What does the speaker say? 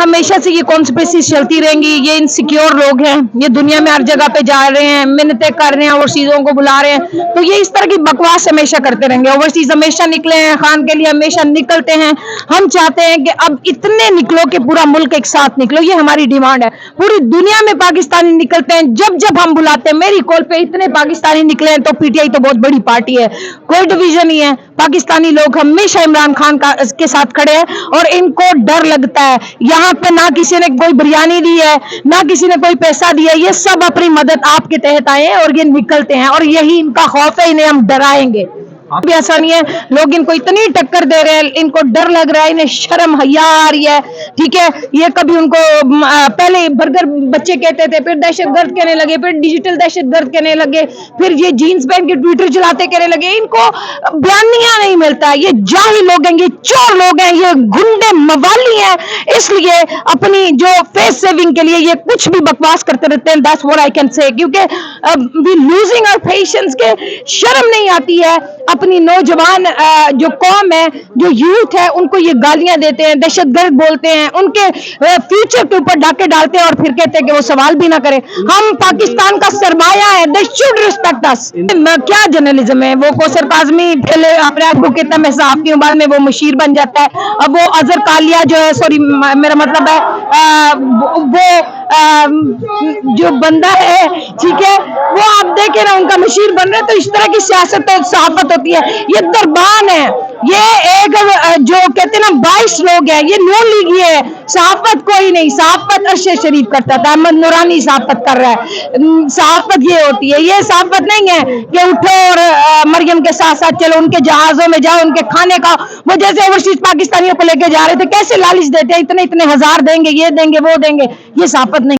हमेशा से ये कॉन्स्पिरेसी चलती रहेंगी, ये इनसिक्योर लोग हैं, ये दुनिया में हर जगह पे जा रहे हैं, मिन्नतें कर रहे हैं, ओवरसीजों को बुला रहे हैं, तो ये इस तरह की बकवास हमेशा करते रहेंगे। ओवरसीज हमेशा निकले हैं, खान के लिए हमेशा निकलते हैं। हम चाहते हैं कि अब इतने निकलो कि पूरा मुल्क एक साथ निकलो, ये हमारी डिमांड है। पूरी दुनिया में पाकिस्तानी निकलते हैं, जब जब हम बुलाते हैं, मेरी कॉल पे इतने पाकिस्तानी निकले हैं, तो पीटीआई तो बहुत बड़ी पार्टी है, कोई डिवीजन नहीं है। पाकिस्तानी लोग हमेशा इमरान खान के साथ खड़े हैं और इनको डर लगता है। यहाँ पे ना किसी ने कोई बिरयानी दी है, ना किसी ने कोई पैसा दिया है, ये सब अपनी मदद आपके तहत आए हैं और ये निकलते हैं, और यही इनका खौफ है, इन्हें हम डराएंगे। भी ऐसा नहीं है, लोग इनको इतनी टक्कर दे रहे हैं, इनको डर लग रहा है, इन्हें शर्म हया आ रही है। ठीक है, ये कभी उनको पहले बर्गर बच्चे कहते थे, फिर दहशतगर्द कहने लगे, फिर डिजिटल दहशतगर्द कहने लगे, फिर ये जीन्स पहन के ट्विटर चलाते कहने लगे। इनको बयानिया नहीं मिलता, ये जाहिल लोग हैं, ये चोर लोग हैं, ये गुंडे मवाली हैं, इसलिए अपनी जो फेस सेविंग के लिए ये कुछ भी बकवास करते रहते हैं। That's what I can say, क्योंकि वी लूजिंग आवर पेशेंस, के शर्म नहीं आती है। अपनी नौजवान जो कौम है, जो यूथ है, उनको ये गालियां देते हैं, दहशतगर्द बोलते हैं, उनके फ्यूचर के ऊपर डाके डालते हैं और फिर कहते हैं कि वो सवाल भी ना करें। हम पाकिस्तान का सरमाया है, दे शुड रिस्पेक्ट अस। क्या जर्नलिज्म है? वो कौसर काज़मी पहले अपने आप को कहता है मैं सहाफ़ी हूं, बाद में वो मुशीर बन जाता है। अब वो अजहर कालिया जो है, सॉरी मेरा मतलब है वो जो बंदा है, ठीक है, वो आप देखे ना उनका मुशीर बन रहे हैं। तो इस तरह की सियासत और सहाफत होती है। ये दरबान है, ये एक जो कहते हैं ना 22 लोग हैं, ये नून लीगी है। सहाफत कोई नहीं, सहाफत अरशद शरीफ करता था, अहमद नूरानी सहाफत कर रहा है। सहाफत ये होती है, ये सहाफत नहीं है कि उठो और मरियम के साथ साथ चलो, उनके जहाजों में जाओ, उनके खाने का। वो जैसे ओवरसीज पाकिस्तानियों को लेके जा रहे थे, कैसे लालच देते हैं, इतने इतने हजार देंगे, ये देंगे, वो देंगे, ये सहाफत नहीं।